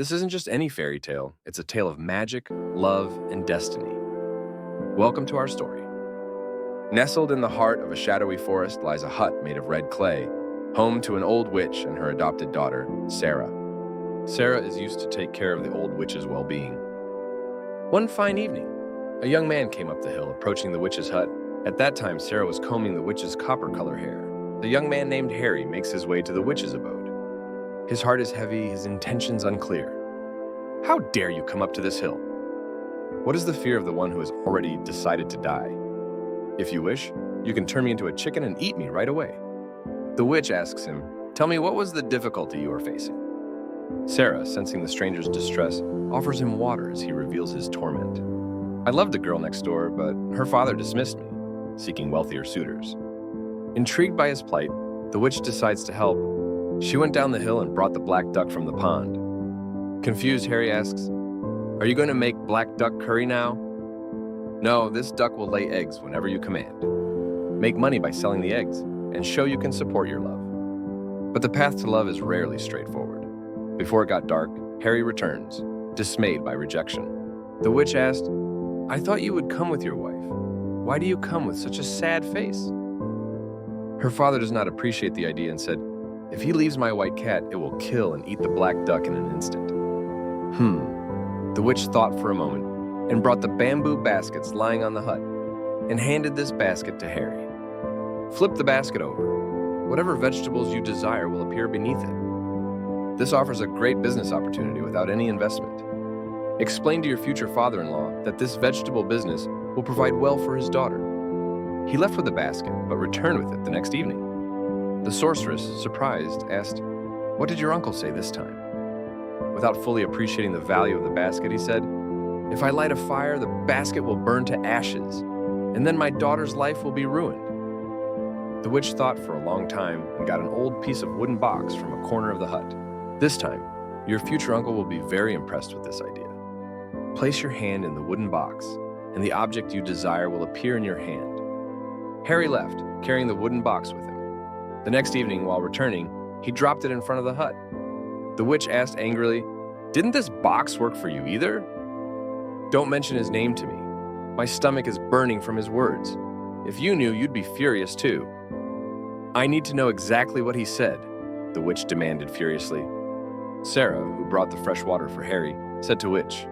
This isn't just any fairy tale, it's a tale of magic, love, and destiny. Welcome to our story. Nestled in the heart of a shadowy forest lies a hut made of red clay, home to an old witch and her adopted daughter, Sarah. Sarah is used to take care of the old witch's well-being. One fine evening, a young man came up the hill, approaching the witch's hut. At that time, Sarah was combing the witch's copper-color hair. The young man named Harry makes his way to the witch's abode. His heart is heavy, his intentions unclear. How dare you come up to this hill? What is the fear of the one who has already decided to die? If you wish, you can turn me into a chicken and eat me right away. The witch asks him, "Tell me, what was the difficulty you are facing?" Sarah, sensing the stranger's distress, offers him water as he reveals his torment. "I loved the girl next door, but her father dismissed me, seeking wealthier suitors." Intrigued by his plight, the witch decides to help. She went down the hill and brought the black duck from the pond. Confused, Harry asks, "Are you going to make black duck curry now?" "No, this duck will lay eggs whenever you command. Make money by selling the eggs, and show you can support your love." But the path to love is rarely straightforward. Before it got dark, Harry returns, dismayed by rejection. The witch asked, "I thought you would come with your wife. Why do you come with such a sad face?" Her father does not appreciate the idea and said, "If he leaves my white cat, it will kill and eat the black duck in an instant." The witch thought for a moment and brought the bamboo baskets lying on the hut and handed this basket to Harry. "Flip the basket over. Whatever vegetables you desire will appear beneath it. This offers a great business opportunity without any investment. Explain to your future father-in-law that this vegetable business will provide well for his daughter." He left with the basket, but returned with it the next evening. The sorceress, surprised, asked, "What did your uncle say this time?" Without fully appreciating the value of the basket, he said, "If I light a fire, the basket will burn to ashes, and then my daughter's life will be ruined." The witch thought for a long time and got an old piece of wooden box from a corner of the hut. "This time, your future uncle will be very impressed with this idea. Place your hand in the wooden box, and the object you desire will appear in your hand." Harry left, carrying the wooden box with him. The next evening, while returning, he dropped it in front of the hut. The witch asked angrily, "Didn't this box work for you either?" "Don't mention his name to me. My stomach is burning from his words. If you knew, you'd be furious too." "I need to know exactly what he said," the witch demanded furiously. Sarah, who brought the fresh water for Harry, said to Witch,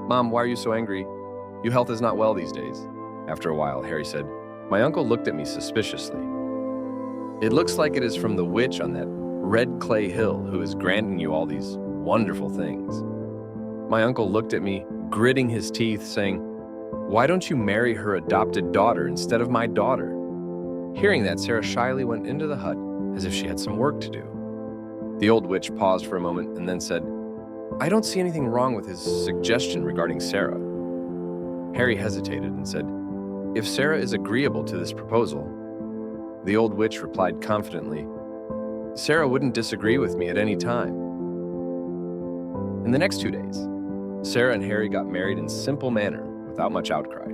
"Mom, why are you so angry? Your health is not well these days." After a while, Harry said, "My uncle looked at me suspiciously. It looks like it is from the witch on that red clay hill who is granting you all these wonderful things." My uncle looked at me, gritting his teeth, saying, "Why don't you marry her adopted daughter instead of my daughter?" Hearing that, Sarah shyly went into the hut as if she had some work to do. The old witch paused for a moment and then said, "I don't see anything wrong with his suggestion regarding Sarah." Harry hesitated and said, "If Sarah is agreeable to this proposal." The old witch replied confidently, "Sarah wouldn't disagree with me at any time." In the next 2 days, Sarah and Harry got married in simple manner, without much outcry.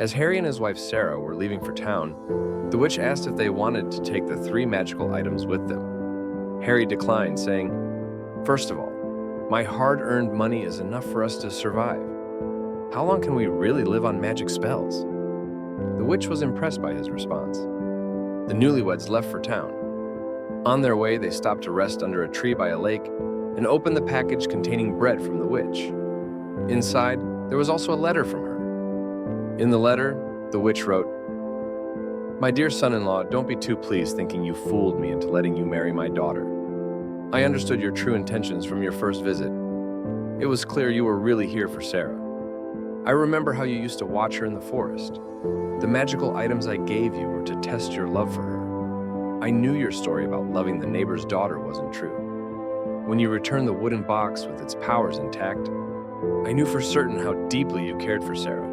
As Harry and his wife Sarah were leaving for town, the witch asked if they wanted to take the 3 magical items with them. Harry declined, saying, "First of all, my hard-earned money is enough for us to survive. How long can we really live on magic spells?" The witch was impressed by his response. The newlyweds left for town. On their way, they stopped to rest under a tree by a lake and opened the package containing bread from the witch. Inside, there was also a letter from her. In the letter, the witch wrote, "My dear son-in-law, don't be too pleased thinking you fooled me into letting you marry my daughter. I understood your true intentions from your first visit. It was clear you were really here for Sarah. I remember how you used to watch her in the forest. The magical items I gave you were to test your love for her. I knew your story about loving the neighbor's daughter wasn't true. When you returned the wooden box with its powers intact, I knew for certain how deeply you cared for Sarah.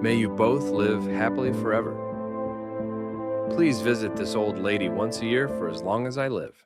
May you both live happily forever. Please visit this old lady once a year for as long as I live."